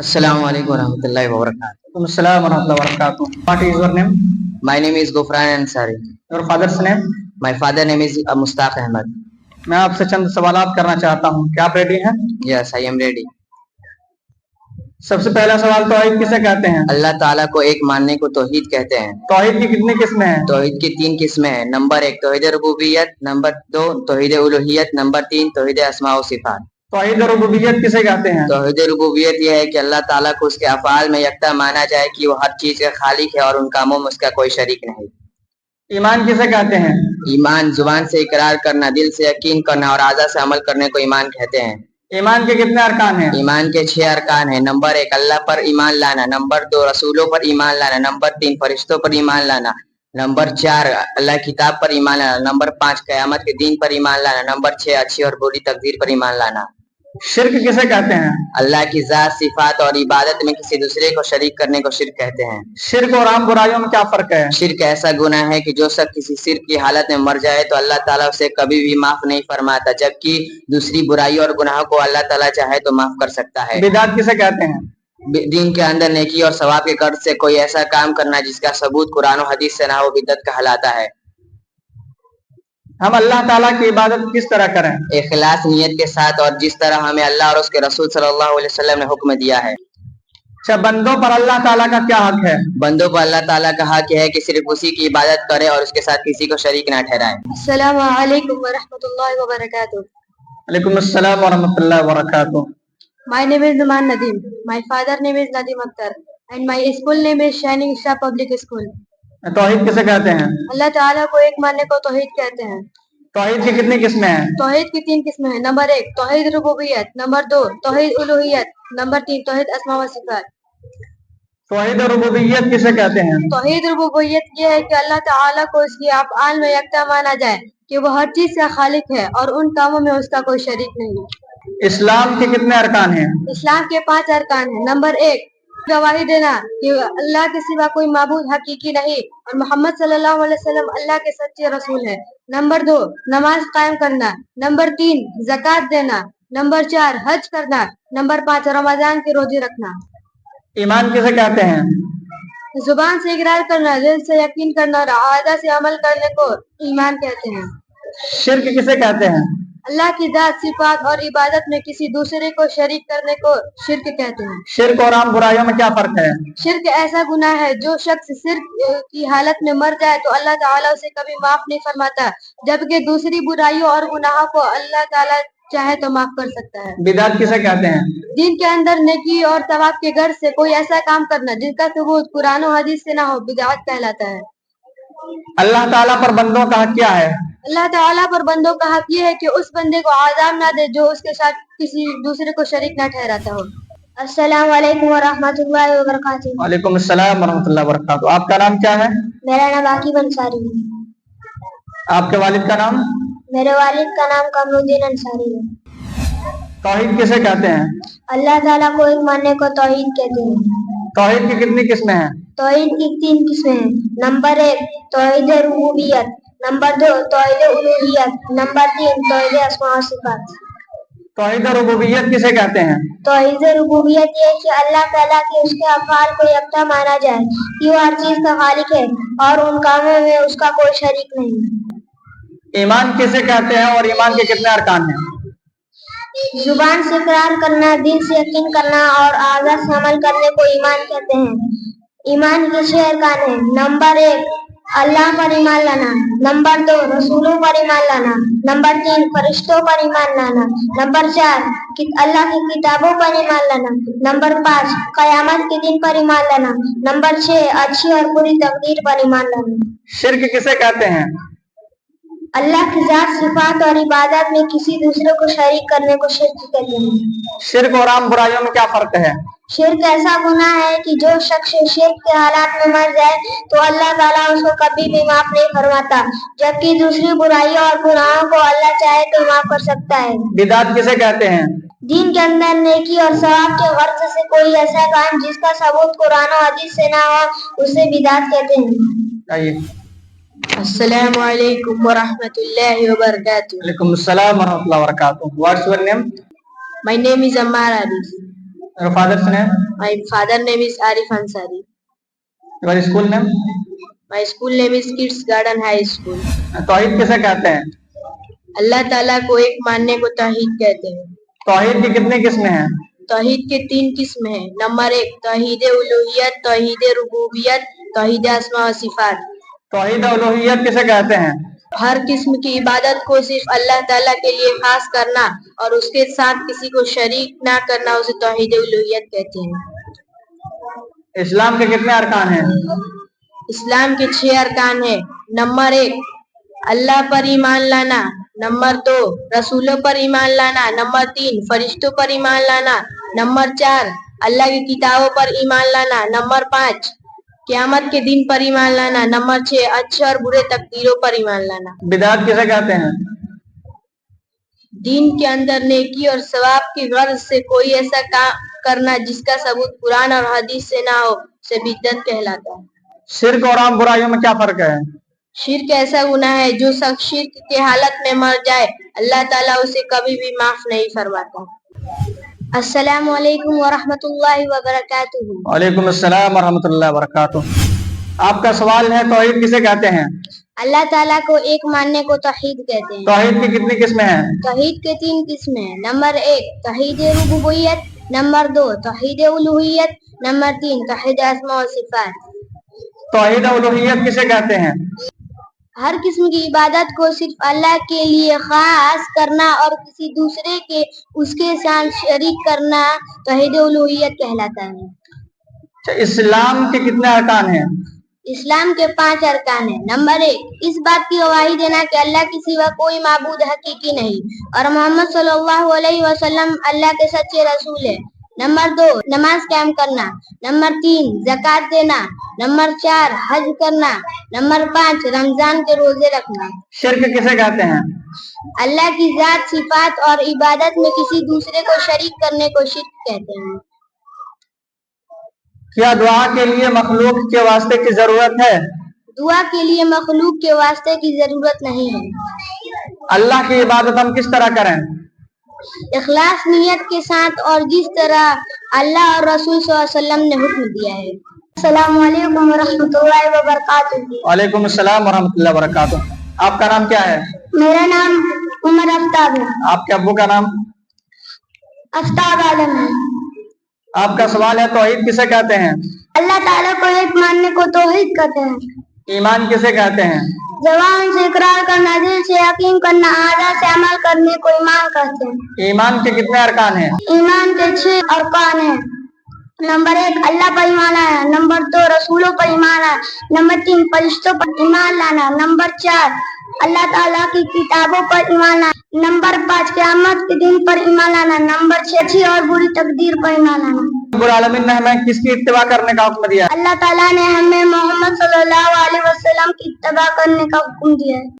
Assalamu alaikum warahmatullahi wabarakatuh. Assalamu warahmatullahi wabarakatuh. What is your name? My name is Gufran Ansari. Your father's name? My father name is Mustaq Ahmad. मैं आपसे चंद सवालात करना चाहता हूँ, क्या आप ready हैं? Yes, I am ready. सबसे पहला सवाल तौहीद किसे कहते हैं? अल्लाह ताला को एक मानने को तौहीद कहते हैं। तौहीद की कितनी किस्में हैं? तौहीद की 3 किस्में हैं। नंबर 1 तौहीद रुबूबियत, नंबर 2 तौहीद उलूहियत, नंबर 3 तौहीद अस्मा व सिफात। तौहीद रुबूबियत किसे कहते हैं? तौहीद रुबूबियत यह है कि अल्लाह ताला को उसके अफआल में यकता माना जाए कि वो हर चीज का खालिक है और उन कामों में उसका कोई शरीक नहीं। ईमान किसे कहते हैं? ईमान जुबान से इकरार करना, दिल से यकीन करना और आज़ा से अमल करने को ईमान कहते हैं। ईमान के कितने अरकान हैं? ईमान के 6 अरकान हैं। नंबर 1 अल्लाह पर ईमान लाना, नंबर 2 रसूलों पर ईमान लाना, नंबर 3 फरिश्तों पर ईमान लाना, नंबर 4 अल्लाह किताब पर ईमान लाना, नंबर 5 कयामत के दिन पर ईमान लाना, नंबर 6 अच्छी और बुरी तकदीर पर ईमान लाना। शिर्क किसे कहते हैं? अल्लाह की जात सिफात और इबादत में किसी दूसरे को शरीक करने को शिर्क कहते हैं। शिर्क और आम बुराइयों में क्या फर्क है? शिर्क ऐसा गुनाह है कि जो शख्स किसी शिर्क की हालत में मर जाए तो अल्लाह ताला उसे कभी भी माफ नहीं फरमाता, जबकि दूसरी बुराई और गुनाहों को अल्लाह ताला चाहे तो माफ कर सकता है। बिदात किसे कहते हैं? दीन के अंदर नेकी और सवाब के कर्ज से कोई ऐसा काम करना जिसका सबूत कुरान और हदीस से ना हो बिदअत कहलाता है। हम अल्लाह ताला की इबादत किस तरह करें? इखलास नियत के साथ और जिस तरह हमें अल्लाह और उसके रसूल सल्लल्लाहु अलैहि वसल्लम ने हुक्म दिया है। अच्छा, बंदों पर अल्लाह ताला का क्या हक है? बंदों पर अल्लाह ताला का हक है कि सिर्फ उसी की इबादत करे और उसके साथ किसी को शरीक ना ठहराए। अस्सलामु अलैकुम वरहमतुल्लाहि वबरकातुह। वालेकुम अस्सलाम वरहमतुल्लाहि वबरकातुह. My name is Numan Nadeem. My father name is Nadeem Akhtar and my school name is Shining Star Public School. तौहीद किसे कहते हैं? अल्लाह ताला को एक मानने को तौहीद कहते हैं। तौहीद की कितनी किस्में हैं? तौहीद की 3 किस्में हैं। नंबर 1 तौहीद रुबूबियत, नंबर 2 तौहीद उलूहियत, नंबर 3 तौहीद अस्मा व सिफात। तौहीद रुबूबियत किसे कहते हैं? तौहीद रुबूबियत ये है कि अल्लाह ताला को उसकी अफ़आल में यकता माना जाए कि वो हर चीज का खालिक है और उन कामों में उसका कोई शरीक नहीं। इस्लाम के कितने अरकान हैं? इस्लाम के 5 अरकान हैं। नंबर 1 गवाही देना कि अल्लाह के सिवा कोई माबूद हकीकी नहीं और मोहम्मद सल्लल्लाहु अलैहि वसल्लम अल्लाह के सच्चे रसूल हैं। नंबर 2 नमाज कायम करना, नंबर 3 ज़कात देना, नंबर 4 हज करना, नंबर 5 रमजान की रोजे रखना। ईमान किसे कहते हैं? जुबान से इकरार करना, दिल से यकीन करना और आदा से अमल करने को ईमान कहते हैं। शिर्क किसे कहते हैं? अल्लाह की जात सिफात और इबादत में किसी दूसरे को शरीक करने को शिर्क कहते हैं। शिर्क और आम बुराइयों में क्या फर्क है? शिर्क ऐसा गुनाह है जो शख्स शिर्क की हालत में मर जाए तो अल्लाह ताला उसे कभी माफ नहीं फरमाता, जबकि दूसरी बुराइयों और गुनाहों को अल्लाह ताला चाहे तो माफ कर सकता है। बिदात किसे कहते हैं? दीन के अंदर नेकी और सवाब के गर्ज से कोई ऐसा काम करना जिसका सबूत कुरान और हदीस से ना हो बिदअत कहलाता है। अल्लाह ताला पर बंदों का हक क्या है? अल्लाह ताला पर बंदों का हक ये है कि उस बंदे को आज़ाब ना दे जो उसके साथ किसी दूसरे को शरीक ना ठहराता हो। अस्सलाम वालेकुम वरहमतुल्लाहि वबरकातुहू। वालेकुम अस्सलाम वरहमतुल्लाहि वबरकातुहू. आपका नाम क्या है? मेरा नाम आकिब अंसारी है। आपके वालिद का नाम? मेरे वालिद का नाम कमरुद्दीन अंसारी है। तौहीद किसे कहते हैं? अल्लाह ताला को एक मानने को तौहीद कहते हैं। तौहीद की कितनी किस्में हैं? तौहीद की 3 किस्में हैं। नंबर 1 तौहीद रुबूबियत, नंबर 2 तौहीद उलूहियत, नंबर 3 तौहीद अस्मा व सिफात। तौहीद रुबूबियत किसे कहते हैं? तौहीद रुबूबियत ये कि अल्लाह ताला के उसके अफ़आल को यकता माना जाए कि वो हर चीज का खालिक है और उन कामों में उसका कोई शरीक नहीं। ईमान किसे कहते हैं और ईमान के कितने अरकान हैं? जुबान से इकरार करना, दिल से यकीन करना और आज़ा से अमल करने को ईमान कहते हैं। ईमान के 6 अरकान हैं। नंबर 1 अल्लाह पर ईमान लाना, नंबर 2 रसूलों पर ईमान लाना, नंबर 3 फरिश्तों पर ईमान लाना, नंबर 4 अल्लाह की किताबों पर ईमान लाना, नंबर 5 कयामत के दिन पर ईमान लाना, नंबर 6 अच्छी और बुरी तकदीर पर ईमान लाना। शिर्क किसे कहते हैं? अल्लाह की जात सिफात और इबादत में किसी दूसरे को शरीक करने को शिर्क कहते हैं। शिर्क और आम बुराइयों में क्या फर्क है? शिर्क ऐसा गुनाह है कि जो शख्स शिर्क के हालात में मर जाए तो अल्लाह ताला उसको कभी भी माफ नहीं फरमाता, जबकि दूसरी बुराइयों और गुनाहों को अल्लाह चाहे तो माफ कर सकता है। बिदात किसे कहते हैं? दीन के अंदर नेकी और सवाब के गर्ज से कोई ऐसा काम जिसका सबूत कुरान और हदीस से ना हो उसे बिदात कहते हैं। आइए. अस्सलामु अलैकुम वरहमतुल्लाहि वबरकातुहू. वालेकुम अस्सलाम वरहमतुल्लाहि वबरकातुहू. What's your name? My name is Ammar Arif. Your father's name? My father name is Arif Ansari. Your school name? My school name is Kids Garden High School. तौहीद किसे कहते हैं? अल्लाह ताला को एक मानने को तौहीद कहते हैं। तौहीद की कितनी किस्में हैं? तौहीद के 3 किस्म हैं। नंबर 1 तौहीद उलूहियत, तौहीद रुबूबियत, तौहीद अस्मा व सिफात। तौहीद उलूहियत किसे कहते हैं? हर किस्म की इबादत को सिर्फ अल्लाह ताला के लिए खास करना और उसके साथ किसी को शरीक ना करना उसे तौहीद उलूहियत कहते हैं। इस्लाम के कितने अरकान हैं? इस्लाम के 6 अरकान हैं। नंबर 1 अल्लाह पर ईमान लाना, नंबर 2 रसूलों पर ईमान लाना, नंबर 3 फरिश्तों पर ईमान लाना, नंबर 4 अल्लाह की किताबों पर ईमान लाना, नंबर 5 क़यामत के दिन पर ईमान लाना, नंबर 6 अच्छे और बुरे तकदीरों पर ईमान लाना। बिदात किसे कहते हैं? दीन के अंदर नेकी और सवाब की गर्ज से कोई ऐसा काम करना जिसका सबूत कुरान और हदीस से ना हो उसे बिदअत कहलाता है। शिर्क और आम बुराइयों में क्या फर्क है? शिर्क ऐसा गुनाह है जो शख्स शिर्क के हालत में मर जाए अल्लाह ताला उसे कभी भी माफ नहीं फरमाता। अस्सलामु अलैकुम व रहमतुल्लाहि व बरकातुहू। वालेकुम अस्सलाम व रहमतुल्लाहि व बरकातुहू। आपका सवाल है तौहीद किसे कहते हैं? अल्लाह ताला को एक मानने को तौहीद कहते हैं। तौहीद की कितनी किस्में हैं? तौहीद के 3 किस्में हैं। नंबर 1 तौहीद रुबूबियत, नंबर 2 तौहीद उलूहियत, नंबर 3 तौहीद अस्मा व सिफात। तौहीद उलूहियत किसे कहते हैं? हर किस्म की इबादत को सिर्फ अल्लाह के लिए खास करना और किसी दूसरे के उसके साथ शरीक करना तौहीद उलूहियत कहलाता है। इस्लाम के कितने अरकान हैं? इस्लाम के 5 अरकान हैं। नंबर 1 इस बात की गवाही देना कि अल्लाह के सिवा कोई माबूद हकीकी नहीं और मोहम्मद सल्लल्लाहु अलैहि वसल्लम अल्लाह के सच्चे रसूल है। नंबर 2 नमाज कायम करना, नंबर 3 ज़कात देना, नंबर 4 हज करना, नंबर 5 रमजान के रोजे रखना। शिर्क किसे कहते हैं? अल्लाह की जात सिफात और इबादत में किसी दूसरे को शरीक करने को शिर्क कहते हैं। क्या दुआ के लिए मखलूक के वास्ते की जरूरत है? दुआ के लिए मखलूक के वास्ते की जरूरत नहीं है। अल्लाह की इबादत हम किस तरह करें? इखलास नियत के साथ और जिस तरह अल्लाह और रसूल सल्लल्लाहु अलैहि वसल्लम ने हुक्म दिया है। अस्सलामु अलैकुम व रहमतुल्लाहि व बरकातुहू। वालेकुम अस्सलाम व रहमतुल्लाहि व बरकातुहू। आपका नाम क्या है? मेरा नाम उमर आफ्ताब है। आपके अब्बू का नाम? आफ्ताब आलम है। आपका सवाल है तौहीद किसे कहते हैं? अल्लाह ताला को एक मानने को तौहीद कहते हैं। ईमान किसे कहते हैं? ज़बान से इकरार करना, दिल से यकीन करना, आज़ा से अमल करने को ईमान कहते हैं। ईमान के कितने अरकान हैं? ईमान के 6 अरकान हैं। नंबर 1 अल्लाह पर ईमान लाना, नंबर 2 रसूलों पर ईमान लाना, नंबर 3 फरिश्तों पर ईमान लाना, नंबर 4 अल्लाह ताला की किताबों पर ईमान लाना, नंबर 5 क़यामत के दिन पर ईमान लाना, नंबर 6 अच्छी और बुरी तकदीर पर ईमान लाना। रब्बुल आलमीन ने हमें किसकी इत्तिबा करने का हुक्म दिया? अल्लाह ताला ने हमें मोहम्मद सल्लल्लाहु अलैहि वसल्लम की इत्तिबा करने का हुक्म दिया है।